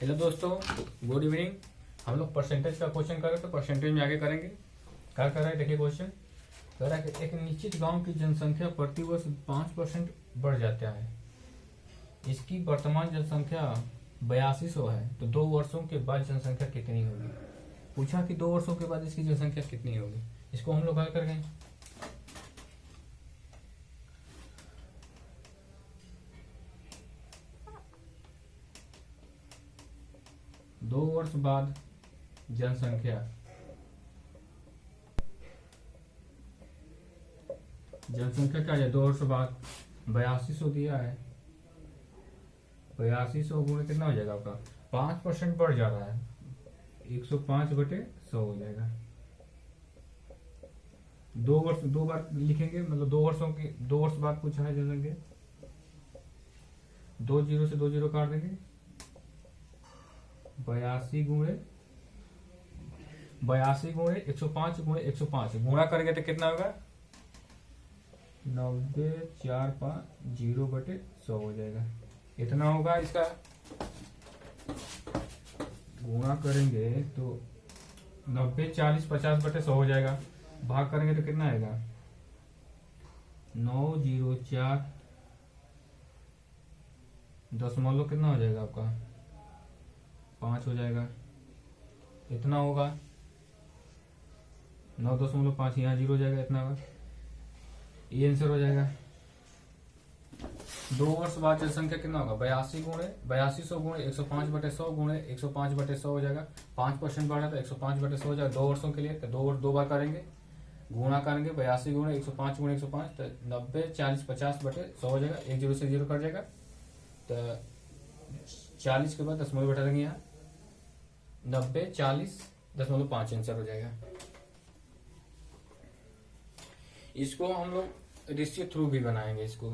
Hello दोस्तों, good evening. हम लोग परसेंटेज का क्वेश्चन कर रहे थे, परसेंटेज में आगे करेंगे। क्या कर रहा है, देखिए क्वेश्चन कह रहा है कि एक निश्चित गांव की जनसंख्या प्रतिवर्ष 5% बढ़ जाता है। इसकी वर्तमान जनसंख्या 8200 है, तो 2 वर्षों के बाद जनसंख्या कितनी होगी। पूछा कि 2 वर्षों के बाद इसकी जनसंख्या कितनी होगी। इसको हम लोग हल कर गए। 2 वर्ष बाद जनसंख्या क्या है, 2 वर्ष बाद 8200 दिया है। 8200 गुणे कितना हो जाएगा आपका, 5% बढ़ जा रहा है, 105/100 हो जाएगा। 2 वर्ष 2 बार लिखेंगे, मतलब 2 वर्ष बाद पूछा है जनसंख्या। 2 जीरो से 2 जीरो काट देंगे, 82 गुणे 105 गुणे 105 गुणा करेंगे तो कितना होगा, 90450/100 हो जाएगा। इतना होगा इसका। गुणा करेंगे तो 90, 40, 50/100 हो जाएगा। भाग करेंगे तो कितना आएगा, 904 दशमलव कितना हो जाएगा आपका, 5 हो जाएगा। इतना होगा 9.5, यहाँ 0 हो जाएगा, इतना होगा। ये आंसर हो जाएगा। 2 वर्ष बाद जनसंख्या कितना होगा, 8200 गुणे 105/100 गुणे 105/100 हो जाएगा। 5% बढ़ा तो 105/100 हो जाएगा 2 वर्षों के लिए। तो 2 बार करेंगे, गुणा करेंगे 82 गुणे 105 गुणे 105, तो 90, 40, 50/100 हो जाएगा। 1 जीरो से 0 कट जाएगा, तो 40 के बाद दशमलव बैठा देंगे यहाँ, 90, 40.5 आंसर हो जाएगा। इसको हम लोग रेशियो थ्रू भी बनाएंगे। इसको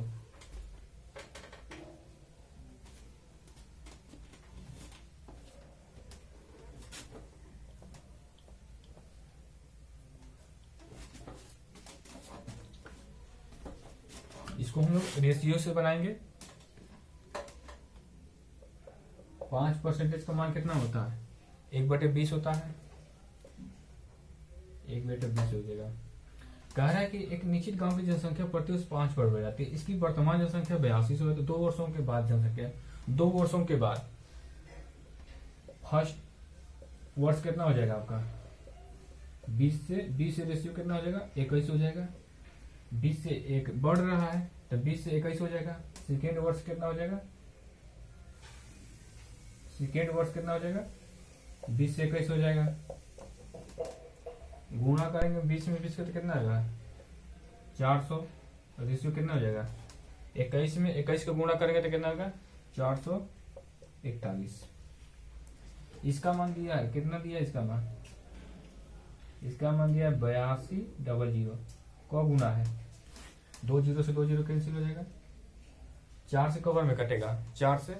हम लोग रेशियो से बनाएंगे। 5% का मान कितना होता है, 1/20 होता है। 1/20 हो जाएगा। कह रहा है कि एक निश्चित गांव की जनसंख्या प्रतिवर्ष 5 बढ़ जाती है। इसकी वर्तमान जनसंख्या 8200 है, तो 2 वर्षों के बाद जनसंख्या 2 वर्षों के बाद फर्स्ट वर्ष कितना हो जाएगा आपका, 20 से रेशियो कितना हो जाएगा, 21 हो जाएगा। 20 से 1 बढ़ रहा है, तो 20 से 21 हो जाएगा। सेकेंड वर्ष कितना हो जाएगा, 20 से 21 हो जाएगा। गुणा करेंगे 20 में 20 का तो कितना आएगा, 400। रेशियो कितना हो जाएगा, 21 में 21 का गुणा करेंगे तो कितना होगा, 441। इसका मान दिया है, कितना दिया है इसका मान, दिया है 8200। कौ गुना है, 2 जीरो से 2 जीरो कैंसिल हो जाएगा। 4 से कवर में कटेगा, 4 से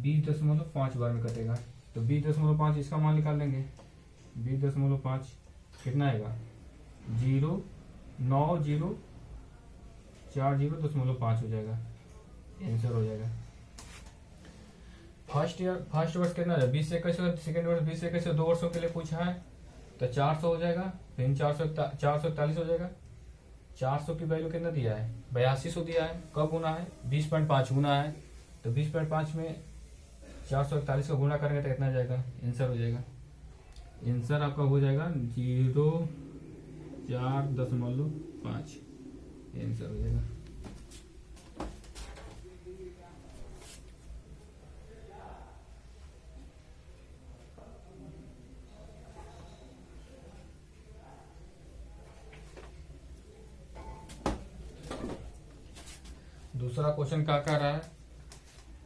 20.5 बार में कटेगा, तो 20.5 इसका मान निकाल लेंगे। 20.5 कितना आएगा, 09040.5 हो जाएगा, आंसर हो जाएगा। फर्स्ट वर्ष कितना है, 20 से 21। सेकेंड वर्ष 20 से 21, 2 वर्षों के लिए पूछा है, तो 400 हो जाएगा। फिर 441 हो जाएगा। 400 की वैल्यू कितना दिया है, 8200 दिया है। कब गुना है, 20.5 गुना है, तो 20.5 में 441 का गुणा करेंगे तो कितना जाएगा, आंसर हो जाएगा। आंसर आपका हो जाएगा 04.5 आंसर हो जाएगा। दूसरा क्वेश्चन क्या कह रहा है,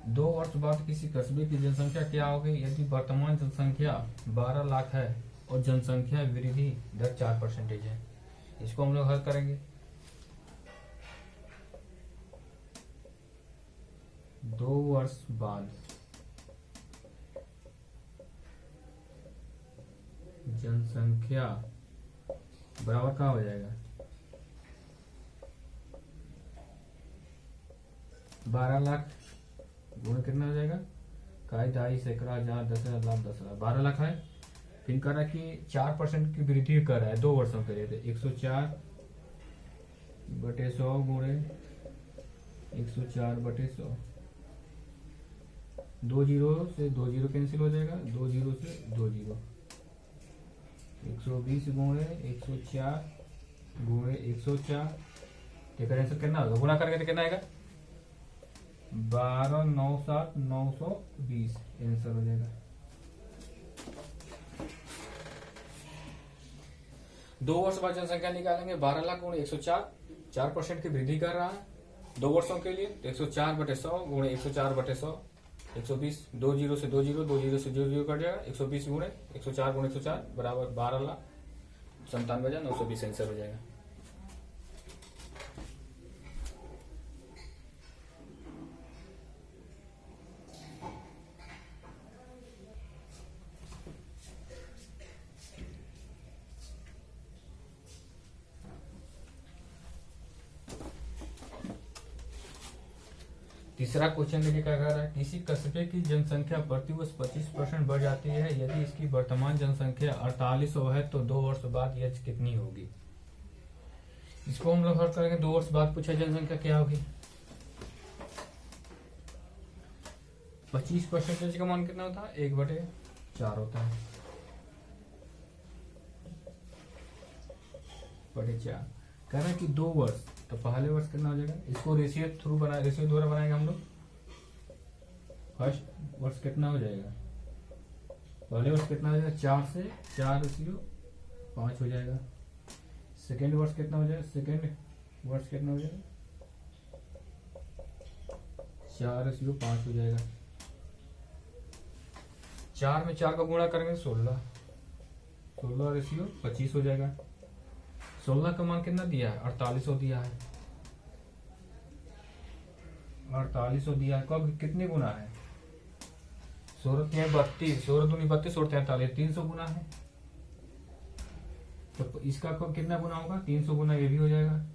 2 वर्ष बाद किसी कस्बे की जनसंख्या क्या होगी यदि वर्तमान जनसंख्या 12 लाख है और जनसंख्या वृद्धि दर 4% है। इसको हम लोग हल करेंगे। 2 वर्ष बाद जनसंख्या बराबर क्या हो जाएगा, 12 लाख गुण कितना हो जाएगा इकाई, दहाई, सैकड़ा, हजार, 10,000, लाख, 10,00,000, 12 लाख है। फिर कह रहा है कि 4% की वृद्धि कर रहा है 2 वर्षों के लिए, तो 104/100 गुणे 104/100, 2 जीरो से 2 जीरो कैंसिल हो जाएगा, 2 जीरो से 2 जीरो, 120 गुणे 104 गुणे 104, ठीक है। आंसर कितना होगा, गुणा करके तो कितना आएगा, 12, 9, 7, 920 आंसर हो जाएगा। 2 वर्ष बाद जनसंख्या निकालेंगे, 12 लाख गुणे 104, 4% की वृद्धि कर रहा है 2 वर्षों के लिए, तो 104/100 गुणे 104/100, 120, 2 जीरो से 2 जीरो, 2 जीरो से 0 जीरो कट जाएगा, 120 गुणे 104 गुणे 104 बराबर 12,97,920 आंसर हो जाएगा। तीसरा क्वेश्चन देखिए क्या कह रहा है, किसी कस्बे की जनसंख्या प्रतिवर्ष 25% बढ़ जाती है, यदि इसकी वर्तमान जनसंख्या 4800 है तो 2 वर्ष बाद यह कितनी होगी। इसको हम लोग हल करेंगे, 2 वर्ष बाद पूछा जनसंख्या क्या होगी। 25% का मान कितना होता है, 1/4 होता है, बटे 4। कह रहा है कि 2 वर्ष, तो पहले वर्ष कितना हो जाएगा, इसको रेशियो द्वारा बनाएंगे हम लोग। फर्स्ट वर्ष कितना हो जाएगा, पहले वर्ष कितना हो जाएगा, 4 से 4/5 हो जाएगा। सेकेंड वर्ष कितना हो जाएगा, सेकेंड वर्ष कितना हो जाएगा, 4/5 हो जाएगा। 4 में 4 का गुणा करेंगे 16, 16/25 हो जाएगा। 16 का मान कितना दिया है, 4800 दिया है, 4800 दिया है। कब कितने गुना है, 16 32, 16 दूनी 32, 16 43, 300 गुना है। तो इसका कब कितना गुना होगा, 300 गुना ये भी हो जाएगा,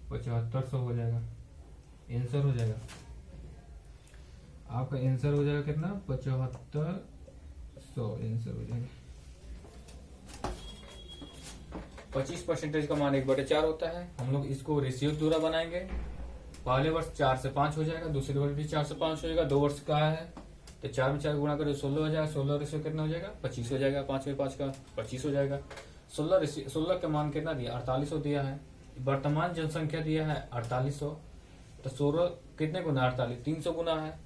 7500 हो जाएगा, आंसर हो जाएगा आपका। आंसर हो जाएगा कितना, 7500 आंसर हो जाएगा। 25% का मान 1/4 होता है। हम लोग इसको रेशियो द्वारा बनाएंगे। पहले वर्ष 4 से 5 हो जाएगा, दूसरे वर्ष भी 4 से 5 हो जाएगा। 2 वर्ष का है तो 4 में 4 गुणा करें 16 हो जाएगा। 16 रेशियो कितना हो जाएगा, 25 हो जाएगा। 5 में 5 का 25 हो जाएगा। 16 का मान कितना दिया, 4800 दिया है। वर्तमान जनसंख्या दिया है 4800, तो 16 कितने गुना 48, 300 गुना है।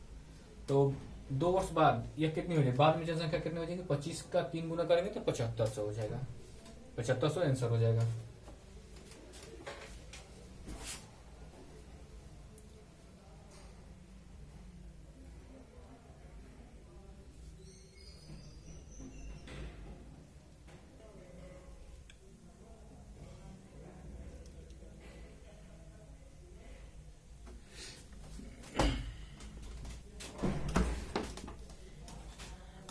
तो 2 वर्ष बाद यह कितनी हो जाएगी, बाद में जनसंख्या कितनी हो जाएगी, 25 का 3 गुना करेंगे तो 7500 हो जाएगा। 7500 आंसर हो जाएगा।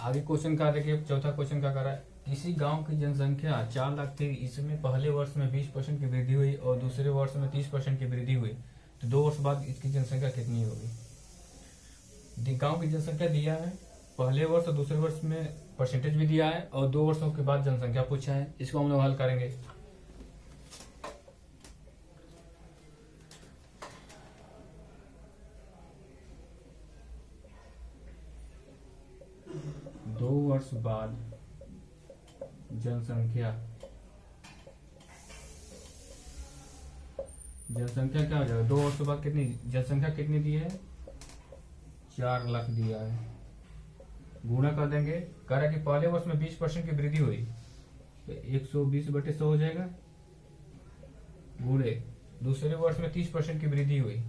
आगे क्वेश्चन का देखिए, चौथा क्वेश्चन का कर रहा है, किसी गांव की जनसंख्या 4 लाख थी, इसमें पहले वर्ष में 20% की वृद्धि हुई और दूसरे वर्ष में 30% की वृद्धि हुई, तो 2 वर्ष बाद इसकी जनसंख्या कितनी होगी। गांव की जनसंख्या दिया है, पहले वर्ष और दूसरे वर्ष में परसेंटेज भी दिया है और 2 वर्षों के बाद जनसंख्या पूछा है। इसको हम लोग हल करेंगे। दो वर्ष बाद जनसंख्या क्या हो जाएगा, 2 वर्ष बाद कितनी जनसंख्या कितनी दी है, 4 लाख दिया है। गुणा कर देंगे, कह रहा है कि पहले वर्ष में 20% की वृद्धि हुई तो 120/100 हो जाएगा, गुणे दूसरे वर्ष में 30% की वृद्धि हुई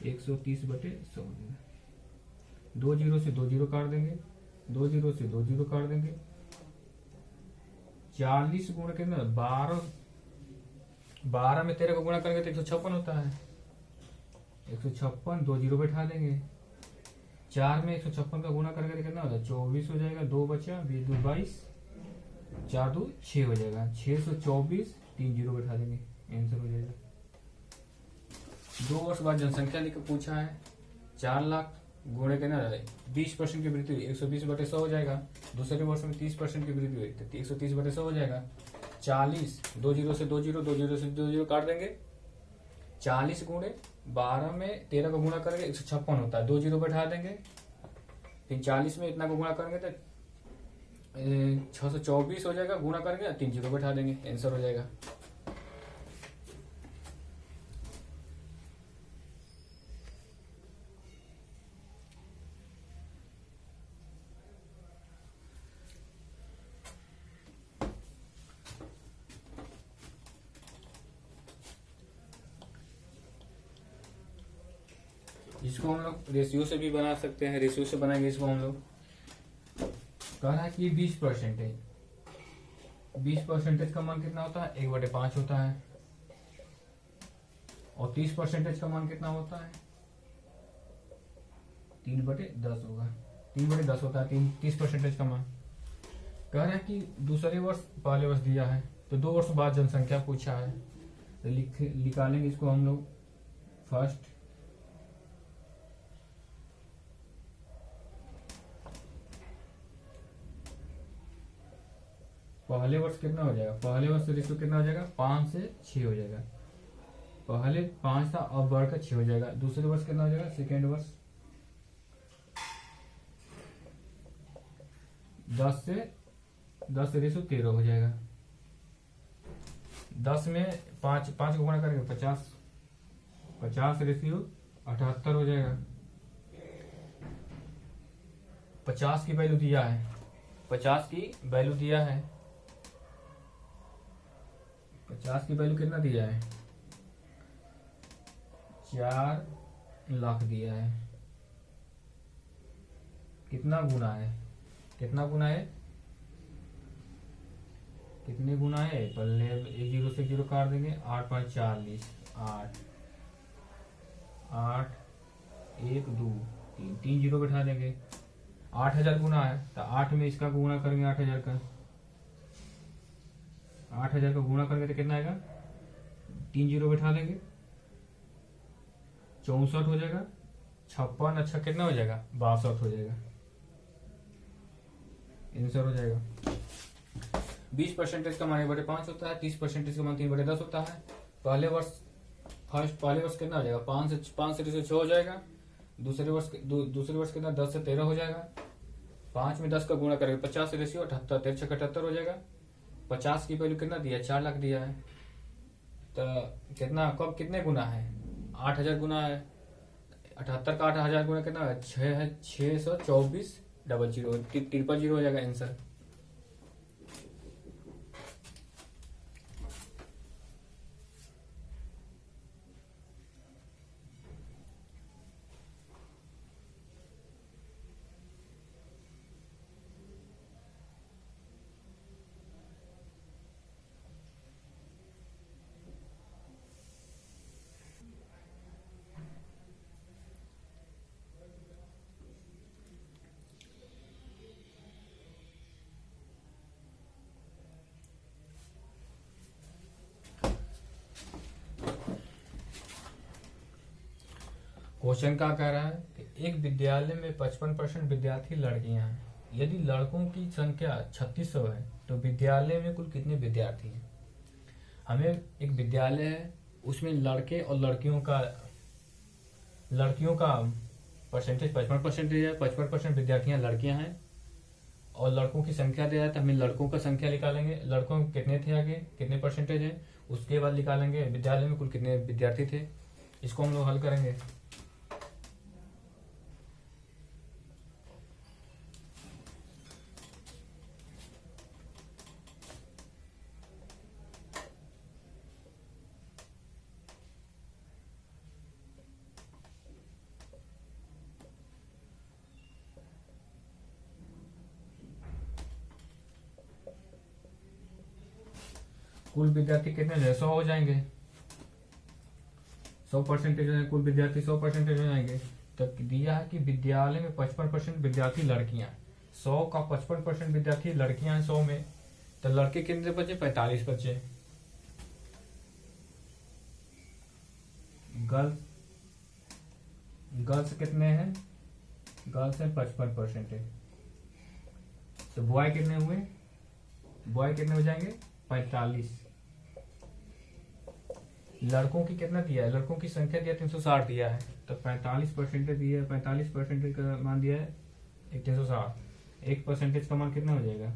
130/100 हो जाएगा। 2 जीरो से 2 जीरो काट देंगे, 2 जीरो से 2 जीरो काट देंगे। 40 गुणा कितना, 12 में 13 को गुणा करेंगे तो 156 होता है। 156, 2 जीरो बैठा देंगे। 4 में 156 का गुणा करेंगे तो कितना होता है, 24 हो जाएगा। 2 बचा, 20 2 22, 4 2 6 हो जाएगा। 624, 3 जीरो बैठा देंगे, आंसर हो जाएगा। 2 वर्ष बाद जनसंख्या लेकर पूछा है, 4 लाख गुणे के ना 20% की वृद्धि हुई 120/100 हो जाएगा। दूसरे वर्ष में 30% की वृद्धि हुई तो 130/100 हो जाएगा। 40 2 जीरो से 2 जीरो 2 जीरो से 2 जीरो काट देंगे। 40 गुणे 12 में 13 को गुणा करेंगे 156 होता है, 2 जीरो बैठा देंगे। फिर 40 में इतना को गुणा करेंगे तो 624 हो जाएगा, गुणा करेंगे 3 जीरो बैठा देंगे, आंसर हो जाएगा। इसको हम लोग रेशियो से भी बना सकते हैं, रेशियो से बनाएंगे इसको हम लोग। कह रहा है कि 20%, 20% का मान कितना होता है 1/5 होता है। और 30% का मान कितना होता है 3/10 होगा, 3/10 होता है 30% का मान। कह रहा है कि दूसरे वर्ष पहले वर्ष दिया है तो 2 वर्ष बाद जनसंख्या पूछा है, तो निकालेंगे इसको हम लोग। फर्स्ट पहले वर्ष कितना हो जाएगा, पहले वर्ष रेशियो कितना हो जाएगा 5 से 6 हो जाएगा। पहले 5 था अब बढ़कर 6 हो जाएगा। दूसरे वर्ष कितना हो जाएगा, सेकेंड वर्ष 10 से रेशियो 13 हो जाएगा। 10 में 5 को गुणा करेंगे 50 रेशियो 78 हो जाएगा। 50 की वैल्यू दिया है, 50 की वैल्यू दिया है, 50 की वैल्यू कितना दिया है 4 लाख दिया है। कितना गुना है, कितना गुना है, कितने गुना है, पहले 1 जीरो से 0 काट देंगे, 8 5 40, 8 1 2 3 जीरो बैठा देंगे। 8000 गुना है तो 8 में इसका गुना करेंगे 8000 का, 8000 का गुणा करेंगे तो कितना आएगा 3 जीरो बैठा देंगे, 64 हो जाएगा। 56 अच्छा कितना हो जाएगा 62 हो जाएगा, आंसर हो जाएगा। 20% का मान 1/5 होता है, 30% का मान 3/10 होता है। पहले वर्ष कितना हो जाएगा 5 से 6 हो जाएगा। दूसरे वर्ष कितना 10 से 13 हो जाएगा। 5 में 10 का गुणा करेंगे 50 रेशियो 78, 13 78 हो जाएगा। 50 की वैल्यू कितना दिया है 4 लाख दिया है, तो कितना कब कितने गुना है 8000 गुना है। 78 का 8000 गुना कितना है 624 000 हो जाएगा आंसर। क्वेश्चन क्या कह रहा है कि एक विद्यालय में 55% विद्यार्थी लड़कियां हैं। यदि लड़कों की संख्या 3600 है तो विद्यालय में कुल कितने विद्यार्थी हैं। हमें एक विद्यालय है उसमें लड़के और लड़कियों का परसेंटेज 55% दिया है, 55% विद्यार्थियां लड़कियां हैं और लड़कों की संख्या दिया है, तो हमें लड़कों का संख्या निकालेंगे। लड़कों कितने थे आगे कितने परसेंटेज है, उसके बाद निकालेंगे विद्यालय में कुल कितने विद्यार्थी थे। इसको हम लोग हल करेंगे। कुल विद्यार्थी कितने 100 हो जाएंगे, 100% कुल विद्यार्थी 100% हो जाएंगे। तो दिया है कि विद्यालय में 55% विद्यार्थी लड़कियां, 100 का 55% विद्यार्थी लड़कियां हैं 100 में, तो लड़के कितने बचे 45 बचे। गर्ल्स गर्ल्स कितने हैं, गर्ल्स है 55%। तो बॉय कितने हुए, बॉय कितने हो जाएंगे 45। लड़कों की कितना दिया है, लड़कों की संख्या दिया 360 दिया है, तो 45% दिया है, 45% का मान दिया है 360। 1% का मान कितना हो जाएगा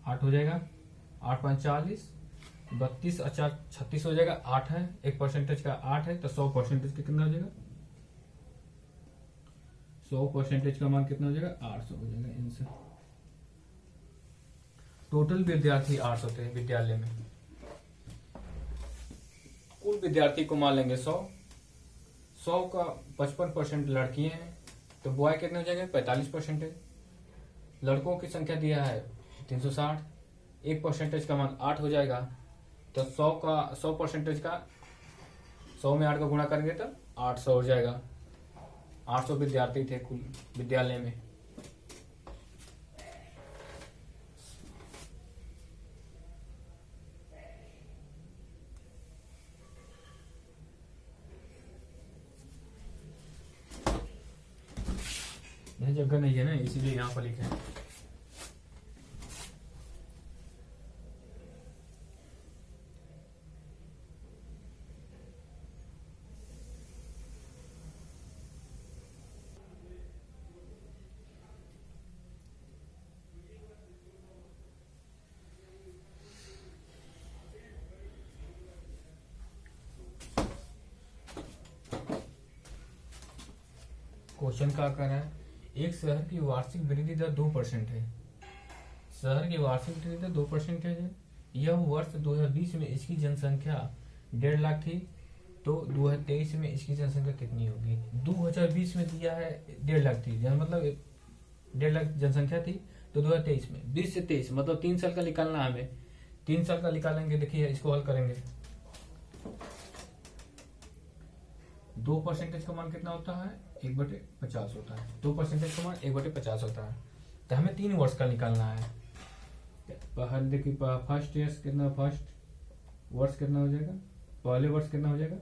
8 हो जाएगा, 8 5 40, 32 अच्छा 36 हो जाएगा। 8 है, 1% का 8 है, तो 100% का कितना हो जाएगा, 100% का मान कितना हो जाएगा 800 हो जाएगा आंसर। टोटल विद्यार्थी 800 थे विद्यालय में। कुल विद्यार्थी को मान लेंगे 100, 100 का 55% लड़कियां हैं, तो बॉय कितने हो जाएंगे 45%। लड़कों की संख्या दिया है 360, 1% का मान 8 हो जाएगा, तो 100 का 100% का 100 में 8 का गुणा करेंगे तो 800 हो जाएगा। 800 विद्यार्थी थे कुल विद्यालय में। यह जगह नहीं है ना, इसीलिए यहाँ पर लिखे हैं। क्वेश्चन क्या कर रहा है, एक शहर की वार्षिक वृद्धि दर 2% है। शहर की वार्षिक वृद्धि दर 2% है। यह वर्ष 2020 में इसकी जनसंख्या 1.5 लाख थी, तो 2023 में इसकी जनसंख्या कितनी होगी। 2020 में दिया है 1.5 लाख थी, मतलब 1.5 लाख जनसंख्या थी, तो 2023 में 20 से 23 मतलब 3 साल का निकालना है हमें। 3 साल का निकालेंगे, देखिए इसको हल करेंगे। 2% का मान कितना होता है 1/50 होता है। 2% का मान 1/50 होता है, तो हमें 3 वर्ष का निकालना है। देखिए फर्स्ट ईयर कितना, फर्स्ट वर्ष कितना हो जाएगा, पहले वर्ष कितना हो जाएगा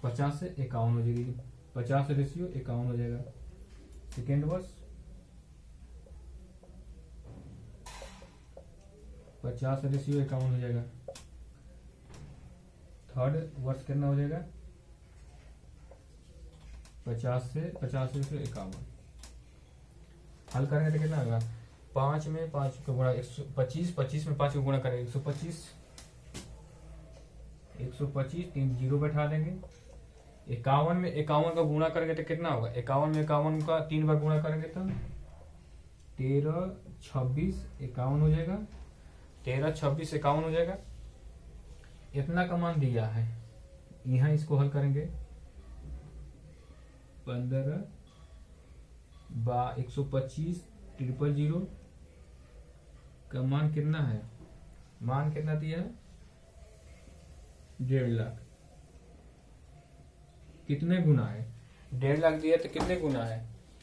50 से 51 हो जाएगी, 50 रेशियो 51 हो जाएगा। सेकेंड वर्ष 50 रेशियो 51 हो जाएगा। थर्ड वर्ष कितना हो जाएगा 50 रेशियो 51। हल करेंगे तो कितना होगा, 5 में 5 को गुणा 125, 25 में 5 को गुणा करेंगे 125, 125 3 जीरो बैठा देंगे। 51 में 51 का गुणा करेंगे तो कितना होगा, 51 में 51 का 3 बार गुणा करेंगे तो 13 26 51 हो जाएगा, 13 26 51 हो जाएगा। इतना का मान दिया है, यहाँ इसको हल करेंगे 15 125 000 का मान कितना है, मान कितना दिया है 1.5 लाख। कितने गुना है 1.5 लाख दिया तो कितने गुना है,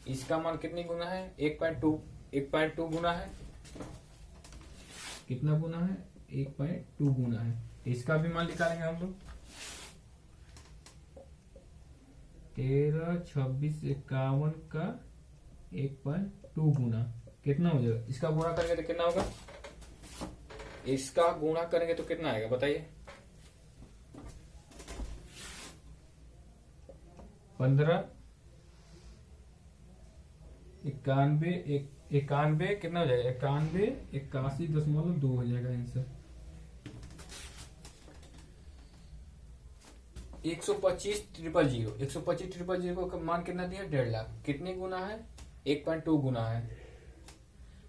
इसका मान कितने गुना है 1.2 गुना है। कितना गुना है 1.2 गुना है। इसका भी मान निकालेंगे हम लोग 13 26 51 का 1.2 गुना कितना हो जाएगा। इसका गुणा करेंगे तो कितना होगा, इसका गुणा करेंगे तो कितना आएगा बताइए, 15 91 कितना हो जाएगा 91 81.2 हो जाएगा आंसर। 125 000 का मान कितना दिया 1.5 लाख। कितने गुना है 1.2 गुना है,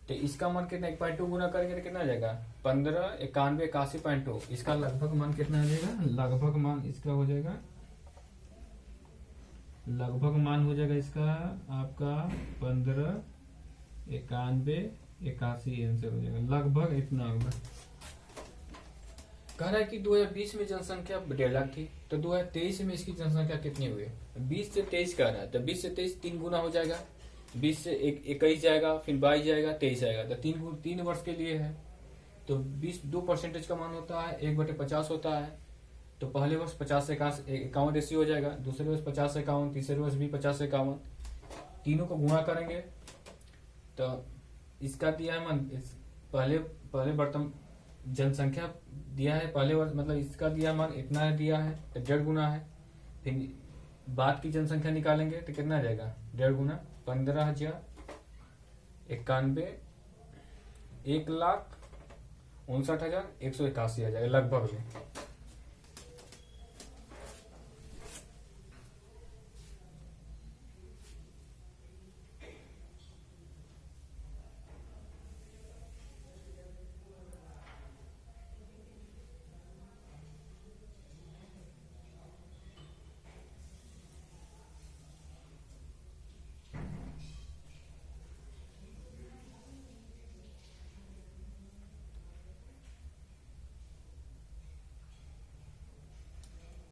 तो इसका मान कितना 1.2 गुना करेंगे तो कितना आ जाएगा 15 91 81.2। इसका लगभग मान कितना आ जाएगा, लगभग मान इसका हो जाएगा, लगभग मान हो जाएगा इसका आपका 15 91 81 आंसर हो जाएगा, लगभग इतना होगा। कह रहा है कि 2020 में जनसंख्या 1.5 लाख थी, तो 2023 में इसकी जनसंख्या कितनी हुई, 20 से 23 कह रहा है, तो 20 से 23 3 गुना हो जाएगा, 20 से 21 जाएगा, फिर 22 जाएगा, 23 आएगा, तो 3 वर्ष के लिए है। तो 20 2% का मान होता है 1/50 होता है, तो पहले वर्ष 50 से 51 रेशियो हो जाएगा, दूसरे वर्ष 50 से 51, तीसरे वर्ष भी 50 से 51, तीनों को गुणा करेंगे तो इसका दिया है पहले पहले वर्तमान जनसंख्या दिया है पहले वर्ष, मतलब इसका दिया मान इतना दिया है तो 1.5 गुना है। फिर बाद की जनसंख्या निकालेंगे तो कितना आ जाएगा, 1.5 गुना 15,091, 1,59,181 आ जाएगा लगभग में।